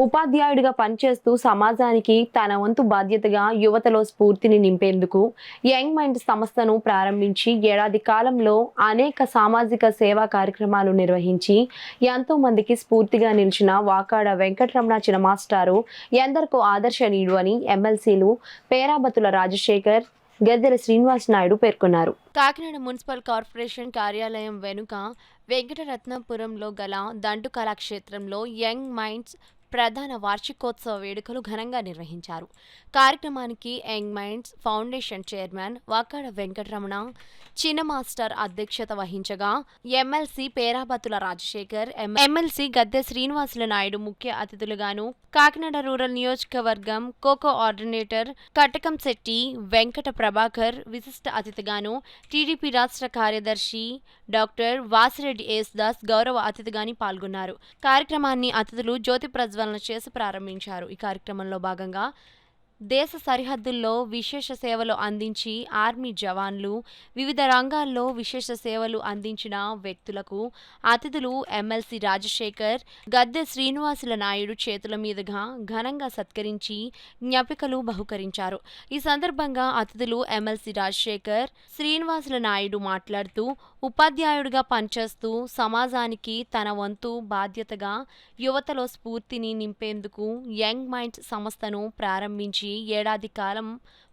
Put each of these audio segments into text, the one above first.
ఉపాధ్యాయుడిగా పనిచేస్తూ సమాజానికి తన వంతు బాధ్యతగా యువతలో స్ఫూర్తిని నింపేందుకు యంగ్ మైండ్ సంస్థను ప్రారంభించి ఏడాది కాలంలో అనేక సామాజిక సేవా కార్యక్రమాలు నిర్వహించి ఎంతో మందికి స్ఫూర్తిగా నిలిచిన వాకాడ వెంకటరమణ చినమాస్టారు ఎందరికో ఆదర్శనీయుడు అని ఎమ్మెల్సీలు పేరాబతుల రాజశేఖర్, గద్దెల శ్రీనివాస్ నాయుడు పేర్కొన్నారు. కాకినాడ మున్సిపల్ కార్పొరేషన్ కార్యాలయం వెనుక వెంకటరత్నపురంలో గల దండు కళాక్షేత్రంలో యంగ్ మైండ్స్ ప్రధాన వార్షికోత్సవ వేడుకలు ఘనంగా నిర్వహించారు. కార్యక్రమానికి Young Minds Foundation chairman Vakada Venkataramana చినమాస్టర్ అధ్యక్షత వహించగా ఎమ్మెల్సీ పేరాబతుల రాజశేఖర్, ఎమ్మెల్సీ గద్దె శ్రీనివాసుల నాయుడు ముఖ్య అతిథులుగాను, కాకినాడ రూరల్ నియోజకవర్గం కోఆర్డినేటర్ కటకంశెట్టి వెంకట ప్రభాకర్ విశిష్ట అతిథిగాను, టీడీపీ రాష్ట్ర కార్యదర్శి డాక్టర్ వాసిరెడ్డి యేసుదాస్ గౌరవ అతిథిగాని పాల్గొన్నారు. కార్యక్రమాన్ని అతిథులు జ్యోతి ప్రజ్వలన చేసి ప్రారంభించారు. ఈ కార్యక్రమంలో భాగంగా దేశ సరిహద్దుల్లో విశేష సేవలు అందించి ఆర్మీ జవాన్లు, వివిధ రంగాల్లో విశేష సేవలు అందించిన వ్యక్తులకు అతిథులు ఎమ్మెల్సీ రాజశేఖర్, గద్దె శ్రీనివాసుల నాయుడు చేతుల మీదుగా ఘనంగా సత్కరించి జ్ఞాపికలు బహుకరించారు. ఈ సందర్భంగా అతిథులు ఎమ్మెల్సీ రాజశేఖర్, శ్రీనివాసుల నాయుడు మాట్లాడుతూ ఉపాధ్యాయుడిగా పనిచేస్తూ సమాజానికి తన వంతు బాధ్యతగా యువతలో స్ఫూర్తిని నింపేందుకు యంగ్ మైండ్స్ సంస్థను ప్రారంభించి ఏడాది కాలం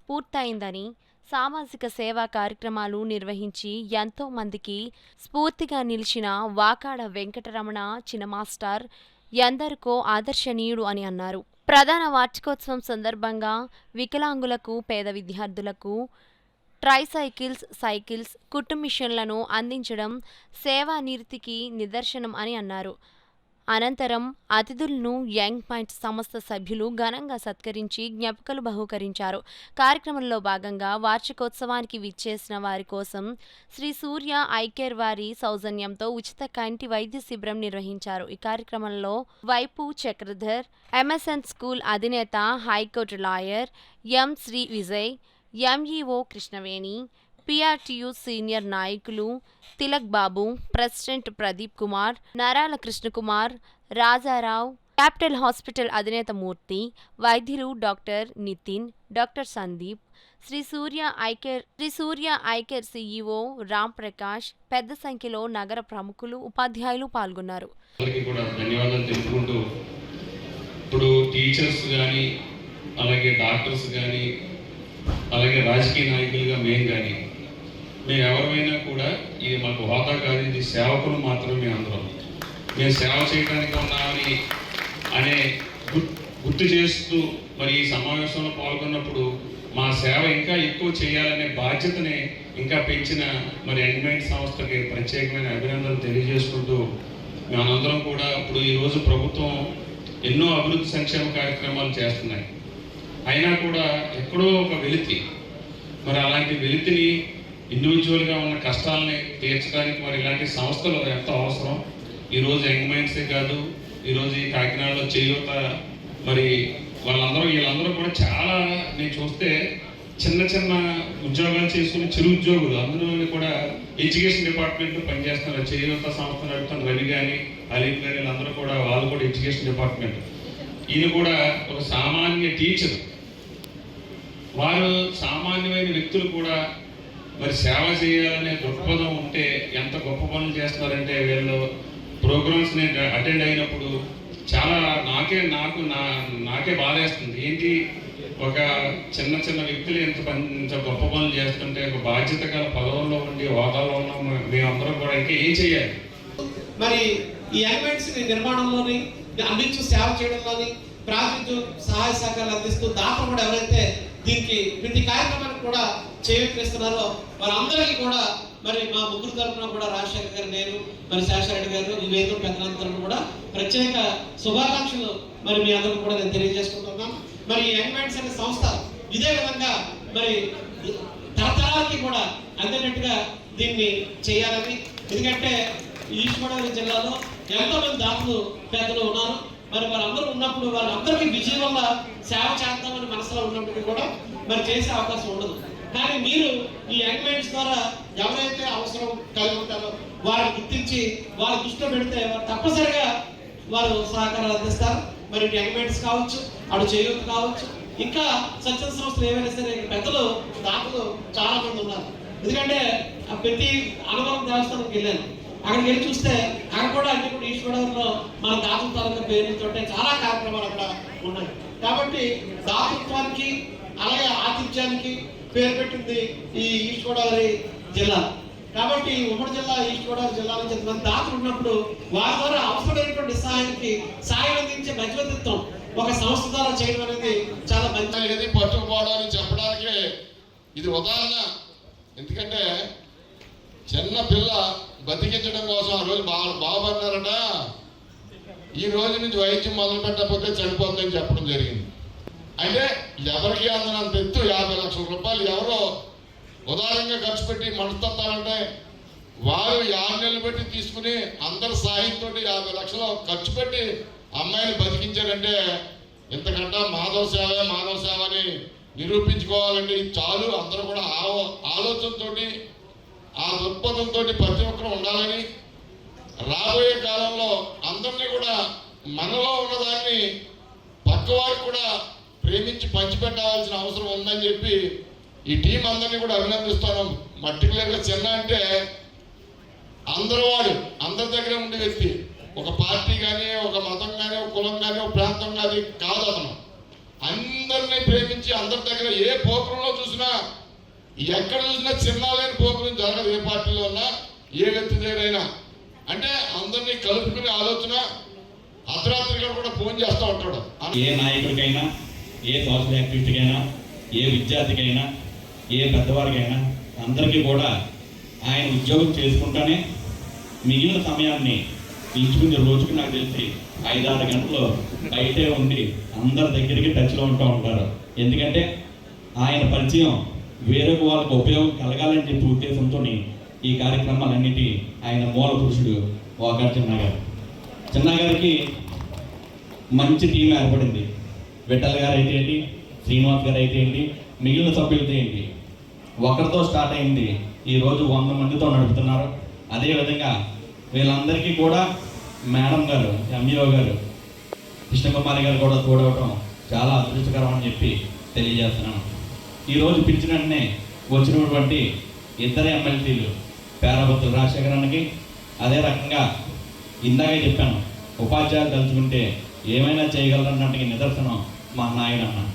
పూర్తయిందని, సామాజిక సేవా కార్యక్రమాలు నిర్వహించి ఎంతో మందికి స్ఫూర్తిగా నిలిచిన వాకాడ వెంకటరమణ చినమాస్టర్ ఎందరికో ఆదర్శనీయుడు అని అన్నారు. ప్రధాన వార్షికోత్సవం సందర్భంగా వికలాంగులకు, పేద విద్యార్థులకు సైకిల్స్, కుట్టు మిషన్లను అందించడం సేవానిరతికి నిదర్శనం అని అన్నారు. అనంతరం అతిథులను యంగ్ మైండ్స్ సంస్థ సభ్యులు ఘనంగా సత్కరించి జ్ఞాపికలు బహూకరించారు. కార్యక్రమంలో భాగంగా వార్షికోత్సవానికి విచ్చేసిన వారి కోసం శ్రీ సూర్య ఐకేర్ వారి సౌజన్యంతో ఉచిత కంటి వైద్య శిబిరం నిర్వహించారు. ఈ కార్యక్రమంలో వైపు చక్రధర్, ఎంఎస్ఎన్ స్కూల్ అధినేత, high court lawyer M Sri Vijay, MEO Krishnaveni, PRTU senior నాయకులు Tilak Babu, president Pradeep Kumar, Narala Krishnakumar, Rajarao, capital hospital అధినేత మూర్తి, వైద్యులు doctor Nitin, doctor Sandeep, Sri Surya eye care CEO Ram Prakash, పెద్ద సంఖ్యలో నగర ప్రముఖులు, ఉపాధ్యాయులు పాల్గొన్నారు. ఇప్పుడు టీచర్స్ కానీ, అలాగే డాక్టర్స్ కానీ, అలాగే రాజకీయ నాయకులుగా మేము ఎవరైనా కూడా ఇది మాకు హోదా కాదు, ఇది సేవకులు మాత్రమే. అందరం మేము సేవ చేయడానికి ఉన్నామని అనే గుర్తు చేస్తూ మరి ఈ సమావేశంలో పాల్గొన్నప్పుడు మా సేవ ఇంకా ఎక్కువ చేయాలనే బాధ్యతని ఇంకా పెంచిన మరి యంగ్ మైండ్స్ సంస్థకి ప్రత్యేకమైన అభినందనలు తెలియజేసుకుంటూ మేమందరం కూడా ఇప్పుడు ఈరోజు ప్రభుత్వం ఎన్నో అభివృద్ధి సంక్షేమ కార్యక్రమాలు చేస్తున్నాయి. అయినా కూడా ఎక్కడో ఒక వెలితి, మరి అలాంటి వెలితిని ఇండివిజువల్గా ఉన్న కష్టాలని తీర్చడానికి మరి ఇలాంటి సంస్థలు ఎంతో అవసరం. ఈరోజు యంగ్ మైండ్సే కాదు, ఈరోజు ఈ కాకినాడలో చేయూత మరి వీళ్ళందరూ కూడా చాలా నేను చూస్తే చిన్న చిన్న ఉద్యోగాలు చేసుకుని చిరు ఉద్యోగులు, అందరూ కూడా ఎడ్యుకేషన్ డిపార్ట్మెంట్లో పనిచేస్తున్నారు. చేయూత సంస్థ నడుపుతున్న రవి కానీ, అలీఫ్ కానీ వీళ్ళందరూ కూడా వాళ్ళు కూడా ఎడ్యుకేషన్ డిపార్ట్మెంట్. ఈయన కూడా ఒక సామాన్య టీచర్. వారు సామాన్యమైన వ్యక్తులు కూడా మరి సేవ చేయాలనే దృక్పథం ఉంటే ఎంత గొప్ప పనులు చేస్తున్నారంటే వీళ్ళు ప్రోగ్రామ్స్ నేను అటెండ్ అయినప్పుడు చాలా నాకే బాధేస్తుంది. ఏంటి, ఒక చిన్న వ్యక్తులు ఇంత గొప్ప పనులు చేస్తుంటే ఒక బాధ్యత గల పదవుల్లో ఉండి హోదాలో ఉన్న మేమందరం కూడా ఇంకా ఏం చేయాలి? మరి ఈ ఎలిమెంట్స్ నిర్మాణంలోని అందించు సేవ చేయడంలోని ప్రాజెక్టు సహాయ సహకారాలు అందిస్తూ దాతలు కూడా ఎవరైతే దీనికి ప్రతి కార్యక్రమానికి కూడా చేయూతనిస్తున్నారో వారందరికీ కూడా మరి మా ముగ్గురు తరఫున కూడా రాజశేఖర్ గారు, నేను, మరి శేషారెడ్డి గారు, ఈ వేదిక పెద్దలందరూ కూడా ప్రత్యేక శుభాకాంక్షలు మరి మీ అందరికీ కూడా నేను తెలియజేసుకుంటున్నాను. మరి యంగ్ మైండ్స్ అనే సంస్థ ఇదే విధంగా మరి తరతరాలకి కూడా అందేటట్టుగా దీన్ని చేయాలని, ఎందుకంటే ఈస్ట్ గోదావరి జిల్లాలో ఎంతో మంది దాతలు పెద్దలు ఉన్నారు. మరి వారందరూ ఉన్నప్పుడు వాళ్ళందరికీ విజయం వల్ల సేవ చేద్దామని మనసులో ఉన్నప్పుడు కూడా మరి చేసే అవకాశం ఉండదు. కానీ మీరు ఈ యంగ్ మైండ్స్ ద్వారా ఎవరైతే అవసరం కలిగి ఉంటారో వారిని గుర్తించి వారి దృష్టిలో పెడితే వారు తప్పనిసరిగా వారు సహకారాలు అందిస్తారు. మరి యంగ్ మైండ్స్ కావచ్చు, అటు చేయూత్ కావచ్చు, ఇంకా స్వచ్ఛంద సంస్థలు ఏవైనా సరే పెద్దలు దాతలు చాలా మంది ఉన్నారు. ఎందుకంటే ప్రతి అన్నవరం దేవస్థానంకి వెళ్ళాను, అక్కడికి వెళ్ళి చూస్తే అక్కడ కూడా అన్ని కూడా ఈస్ట్ గోదావరిలో మన దాతృ తాలూకా పేరుతో చాలా కార్యక్రమాలు అక్కడ ఉన్నాయి. కాబట్టి దాతృత్వానికి అలాగే ఆతిథ్యానికి పేరు పెట్టింది ఈ ఈస్ట్ గోదావరి జిల్లా. కాబట్టి ఉమ్మడి జిల్లా ఈస్ట్ గోదావరి జిల్లాలో కొంతమంది దాతలు ఉన్నప్పుడు వారి ద్వారా అవసరమైనటువంటి సాయం అందించే మధ్యవర్తిత్వం ఒక సంస్థ ద్వారా చేయడం అనేది చాలా మంచి. ఏది పట్టుకుపోవడానికి చెప్పడానికి ఇది ఉదాహరణ. ఎందుకంటే చిన్న పిల్ల బతికించడం కోసం ఆ రోజు బాగుపడినారట, ఈ రోజు నుంచి వైద్యం మొదలు పెట్టకపోతే చనిపోతుందని చెప్పడం జరిగింది. అంటే ఎవరికి అందనంత ఎత్తు 50 లక్షల రూపాయలు ఎవరో ఉదారంగా ఖర్చు పెట్టి మనస్తత్వాలంటే వారు 5 నెలలు పెట్టి తీసుకుని అందరి సాయంతో 50 లక్షలు ఖర్చు పెట్టి అమ్మాయిని బతికించారంటే ఇంతకంటే మాధవ సేవ అని నిరూపించుకోవాలంటే చాలు. అందరూ కూడా ఆలోచనతో ఆ దృక్పథంతో ప్రతి ఒక్కరు ఉండాలని, రాబోయే కాలంలో అందరినీ కూడా మనలో ఉన్నదాన్ని పక్కవారికి కూడా ప్రేమించి పంచిపెట్టాల్సిన అవసరం ఉందని చెప్పి ఈ టీం అందరినీ కూడా అభినందిస్తాను. పర్టికులర్గా చిన్న అంటే అందరి దగ్గర ఉండే వ్యక్తి, ఒక పార్టీ కానీ, ఒక మతం కానీ, ఒక కులం కానీ, ఒక ప్రాంతం కానీ కాదు. అతను అందరినీ ప్రేమించి అందరి దగ్గర ఏ పోకరంలో చూసినా, ఎక్కడ చూసినా చిన్న లేని పోకరం జరగదు. ఏ పార్టీలో ఉన్నా, ఏ వ్యక్తి దగ్గరైనా అంటే అందరినీ కలుపుకునే ఆలోచన. అర్ధరాత్రిగా కూడా ఫోన్ చేస్తూ ఉంటాడు. ఏ నాయకుడికైనా, ఏ సోషల్ యాక్టివిటీకైనా, ఏ విద్యార్థికైనా, ఏ పెద్దవారికైనా అందరికీ కూడా ఆయన ఉద్యోగం చేసుకుంటానే మిగిలిన సమయాన్ని ఇంచుకునే రోజుకి నాకు తెలిసి 5-6 గంటలు బయటే ఉండి అందరి దగ్గరికి టచ్లో ఉంటూ ఉంటారు. ఎందుకంటే ఆయన పరిచయం వేరొక వాళ్ళకు ఉపయోగం కలగాలని చెప్పి ఉద్దేశంతో ఈ కార్యక్రమాలన్నిటి ఆయన మూల పురుషుడు వాకాడు చిన్న గారికి మంచి టీం ఏర్పడింది. విఠల్ గారు అయితే ఏంటి, శ్రీనివాస్ గారు అయితే ఏంటి, మిగిలిన సభ్యులతో ఏంటి, ఒకరితో స్టార్ట్ అయింది ఈరోజు 100 మందితో నడుపుతున్నారు. అదేవిధంగా వీళ్ళందరికీ కూడా మేడం గారు, ఎంఈఓ గారు, కృష్ణకుమారి గారు కూడా తోడవటం చాలా అదృష్టకరం అని చెప్పి తెలియజేస్తున్నాను. ఈరోజు పిలిచిన వెంటనే వచ్చినటువంటి 2 ఎమ్మెల్సీలు పేరాబత్తుల రాజశేఖరానికి, అదే రకంగా ఇందాకే చెప్పాను, ఉపాధ్యాయులు తలుచుకుంటే ఏమైనా చేయగలరన్నట్టుగా నిదర్శనం మా నాయనన్న.